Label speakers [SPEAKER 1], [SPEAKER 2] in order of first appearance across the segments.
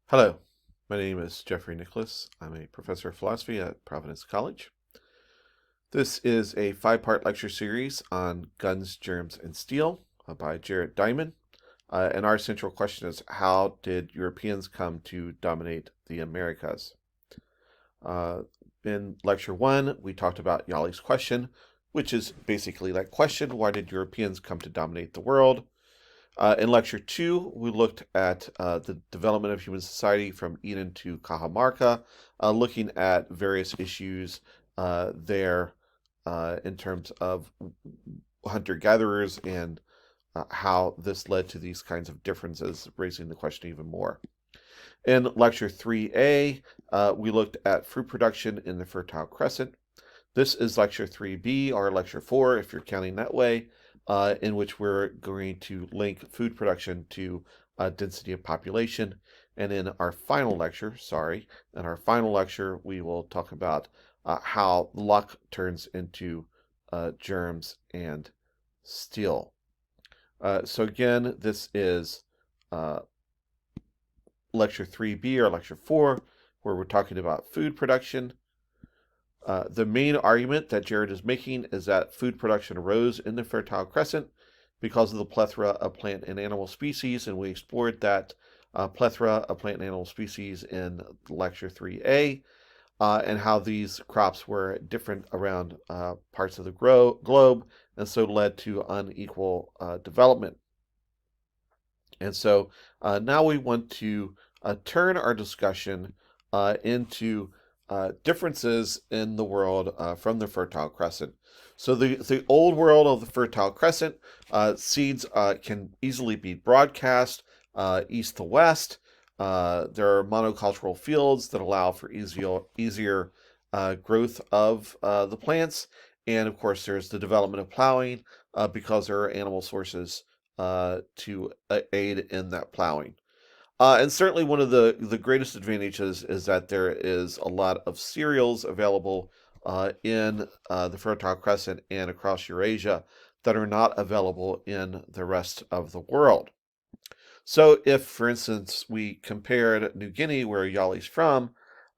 [SPEAKER 1] Hello, my name is Jeffrey Nicholas. I'm a professor of philosophy at Providence College. This is a five-part lecture series on guns, germs, and steel by Jared Diamond. And our central question is, how did Europeans come to dominate the Americas? Uh, in lecture one, we talked about Yali's question, which is basically that question, why did Europeans come to dominate the world? In lecture two, we looked at the development of human society from Eden to Cajamarca, looking at various issues there in terms of hunter-gatherers and how this led to these kinds of differences, raising the question even more. In lecture 3A, we looked at fruit production in the Fertile Crescent. This is lecture 3B, or lecture 4, if you're counting that way, in which we're going to link food production to density of population. And in our final lecture, we will talk about how luck turns into germs and steel. So again, this is lecture 3B or lecture 4, where we're talking about food production. The main argument that Jared is making is that food production arose in the Fertile Crescent because of the plethora of plant and animal species, and we explored that plethora of plant and animal species in lecture 3A, and how these crops were different around parts of the globe, and so led to unequal development. And so now we want to turn our discussion into differences in the world from the Fertile Crescent. So the old world of the Fertile Crescent, seeds can easily be broadcast east to west. There are monocultural fields that allow for easier growth of the plants. And of course, there's the development of plowing because there are animal sources to aid in that plowing. And certainly one of the greatest advantages is that there is a lot of cereals available in the Fertile Crescent and across Eurasia that are not available in the rest of the world. So if, for instance, we compared New Guinea, where Yali's from,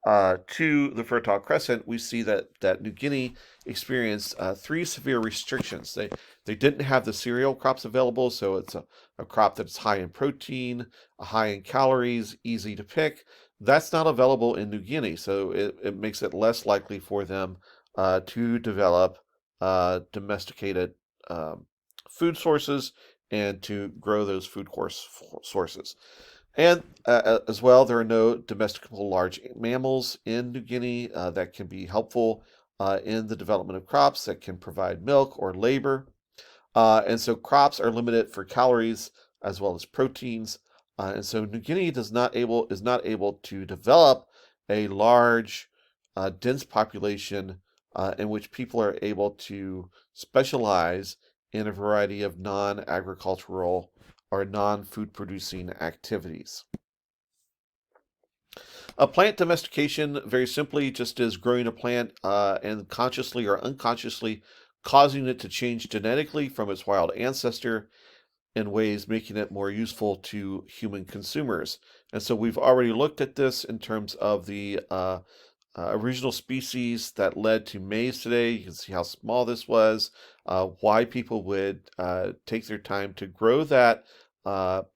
[SPEAKER 1] to the Fertile Crescent, we see that New Guinea experienced three severe restrictions. They didn't have the cereal crops available, so it's a crop that's high in protein, high in calories, easy to pick. That's not available in New Guinea, so it makes it less likely for them to develop domesticated food sources and to grow those food sources. And as well, there are no domesticable large mammals in New Guinea that can be helpful in the development of crops that can provide milk or labor. And so crops are limited for calories as well as proteins. And so New Guinea is not able to develop a large, dense population in which people are able to specialize in a variety of non-agricultural or non-food producing activities. A plant domestication, very simply, just is growing a plant and consciously or unconsciously causing it to change genetically from its wild ancestor in ways making it more useful to human consumers. And so we've already looked at this in terms of the original species that led to maize today. You can see how small this was, why people would take their time to grow that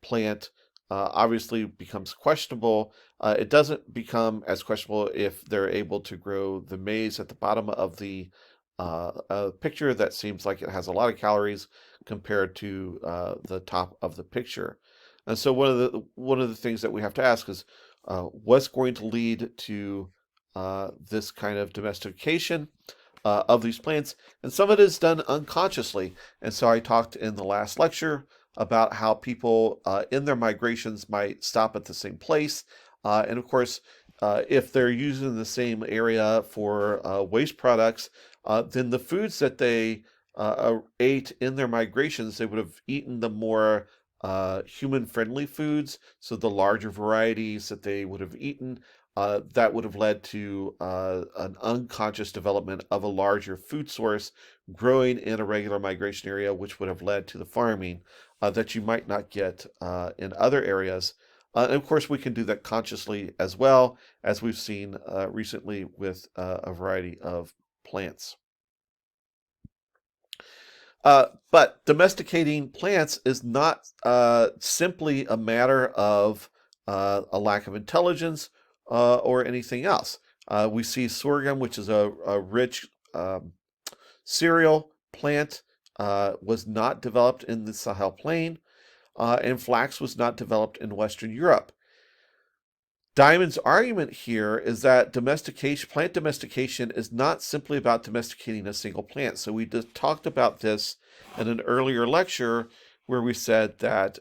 [SPEAKER 1] plant obviously becomes questionable. It doesn't become as questionable if they're able to grow the maize at the bottom of the picture that seems like it has a lot of calories compared to the top of the picture. And so one of the things that we have to ask is what's going to lead to this kind of domestication of these plants, and some of it is done unconsciously. And so I talked in the last lecture about how people in their migrations might stop at the same place. And of course, if they're using the same area for waste products, then the foods that they ate in their migrations, they would have eaten the more human-friendly foods. So the larger varieties that they would have eaten, that would have led to an unconscious development of a larger food source growing in a regular migration area, which would have led to the farming that you might not get in other areas And of course, we can do that consciously as well, as we've seen recently with a variety of plants. But domesticating plants is not simply a matter of a lack of intelligence or anything else. We see sorghum, which is a rich cereal plant, was not developed in the Sahel Plain, and flax was not developed in Western Europe. Diamond's argument here is that plant domestication is not simply about domesticating a single plant. So we just talked about this in an earlier lecture where we said that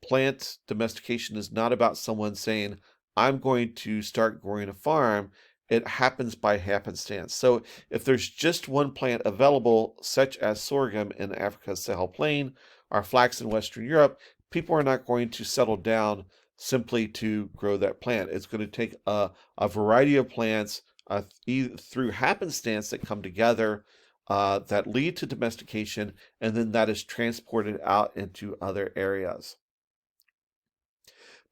[SPEAKER 1] plant domestication is not about someone saying, I'm going to start growing a farm. It happens by happenstance. So if there's just one plant available, such as sorghum in Africa's Sahel Plain or flax in Western Europe, people are not going to settle down simply to grow that plant. It's going to take a variety of plants through happenstance that come together that lead to domestication, and then that is transported out into other areas.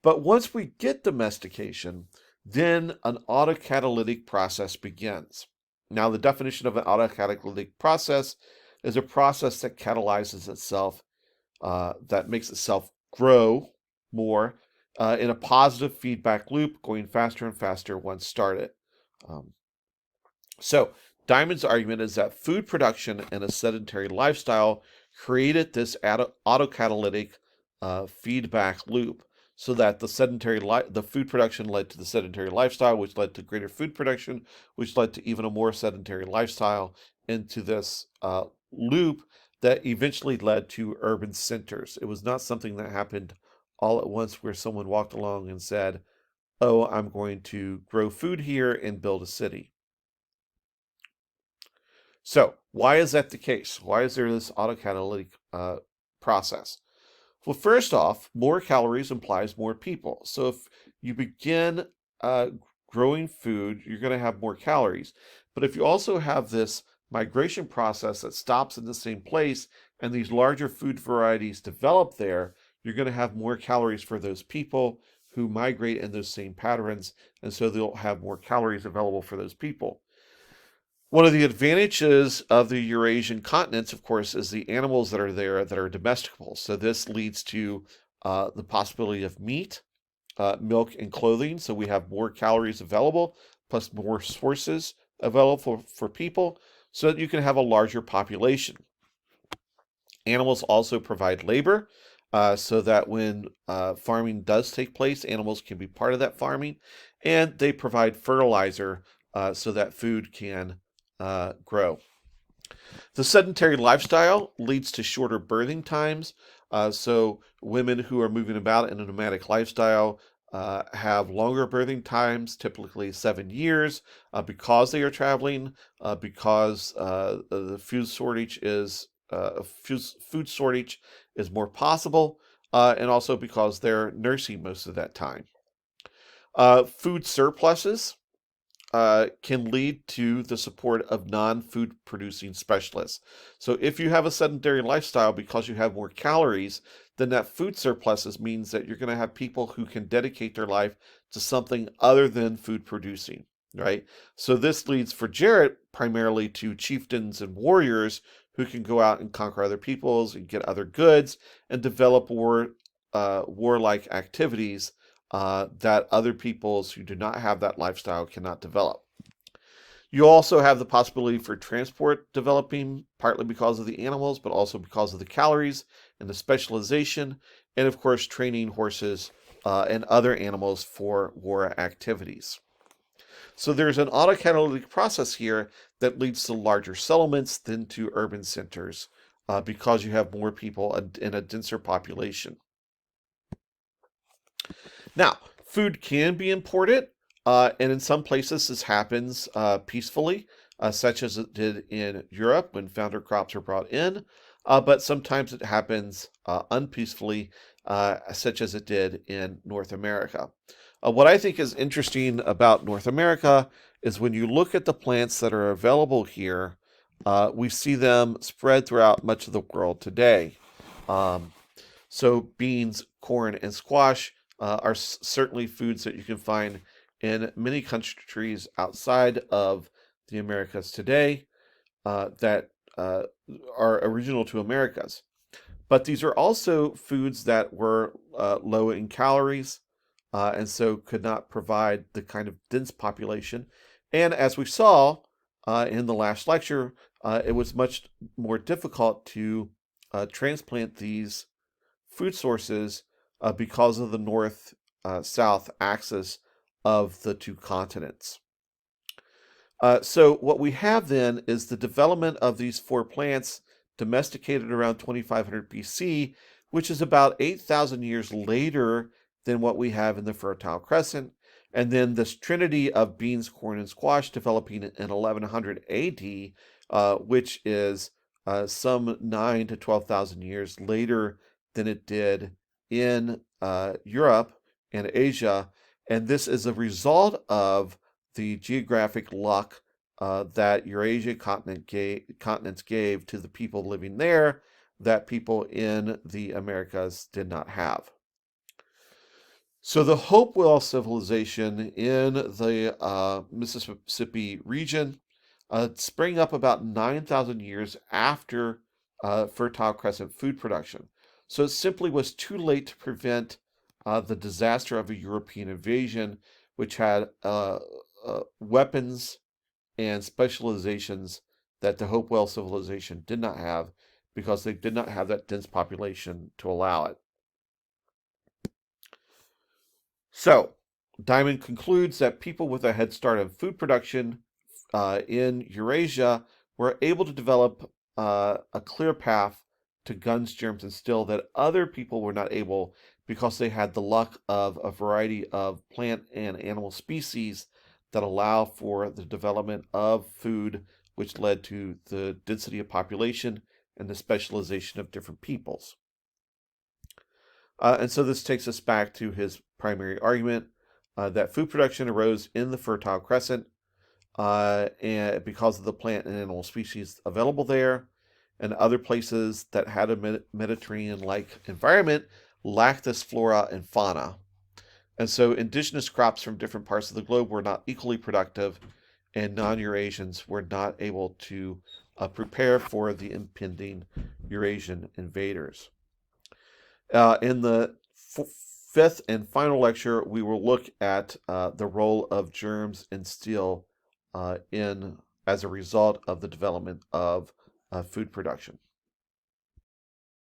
[SPEAKER 1] But once we get domestication, then an autocatalytic process begins. Now, the definition of an autocatalytic process is a process that catalyzes itself, that makes itself grow more in a positive feedback loop, going faster and faster once started. So Diamond's argument is that food production and a sedentary lifestyle created this autocatalytic feedback loop, so that the food production led to the sedentary lifestyle, which led to greater food production, which led to even a more sedentary lifestyle, into this loop that eventually led to urban centers. It was not something that happened all at once where someone walked along and said, oh, I'm going to grow food here and build a city. So why is that the case? Why is there this autocatalytic process? Well, first off, more calories implies more people. So if you begin growing food, you're going to have more calories. But if you also have this migration process that stops in the same place and these larger food varieties develop there, you're going to have more calories for those people who migrate in those same patterns, and so they'll have more calories available for those people. One of the advantages of the Eurasian continents, of course, is the animals that are there that are domesticable. So this leads to the possibility of meat, milk, and clothing. So we have more calories available, plus more sources available for people, so that you can have a larger population. Animals also provide labor, so that when farming does take place, animals can be part of that farming, and they provide fertilizer so that food can grow. The sedentary lifestyle leads to shorter birthing times, so women who are moving about in a nomadic lifestyle have longer birthing times, typically 7 years, because they are traveling, because the food shortage is more possible, and also because they're nursing most of that time. Food surpluses can lead to the support of non-food producing specialists. So if you have a sedentary lifestyle because you have more calories, then that food surpluses means that you're going to have people who can dedicate their life to something other than food producing, right? So this leads for Jarrett primarily to chieftains and warriors who can go out and conquer other peoples and get other goods and develop warlike activities that other peoples who do not have that lifestyle cannot develop. You also have the possibility for transport developing, partly because of the animals, but also because of the calories and the specialization, and of course training horses and other animals for war activities. So there's an autocatalytic process here that leads to larger settlements than to urban centers because you have more people in a denser population. Now, food can be imported, and in some places this happens peacefully, such as it did in Europe when founder crops are brought in, but sometimes it happens unpeacefully, such as it did in North America. What I think is interesting about North America is when you look at the plants that are available here, we see them spread throughout much of the world today. So beans, corn, and squash are certainly foods that you can find in many countries outside of the Americas today that are original to Americas. But these are also foods that were low in calories and so could not provide the kind of dense population. And as we saw in the last lecture, it was much more difficult to transplant these food sources because of the north-south axis of the two continents. So what we have then is the development of these four plants domesticated around 2500 BC, which is about 8,000 years later than what we have in the Fertile Crescent. And then this trinity of beans, corn, and squash developing in 1100 AD, which is some 9 to 12,000 years later than it did in Europe and Asia. And this is a result of the geographic luck that Eurasia continents gave to the people living there that people in the Americas did not have. So the Hopewell civilization in the Mississippi region sprang up about 9,000 years after Fertile Crescent food production. So it simply was too late to prevent the disaster of a European invasion, which had weapons and specializations that the Hopewell civilization did not have because they did not have that dense population to allow it. So, Diamond concludes that people with a head start on food production in Eurasia were able to develop a clear path to guns, germs, and still that other people were not able because they had the luck of a variety of plant and animal species that allow for the development of food, which led to the density of population and the specialization of different peoples. And so this takes us back to his primary argument that food production arose in the Fertile Crescent and because of the plant and animal species available there, and other places that had a Mediterranean-like environment lacked this flora and fauna. And so indigenous crops from different parts of the globe were not equally productive, and non-Eurasians were not able to prepare for the impending Eurasian invaders. In the fifth and final lecture, we will look at the role of germs and steel as a result of the development of food production.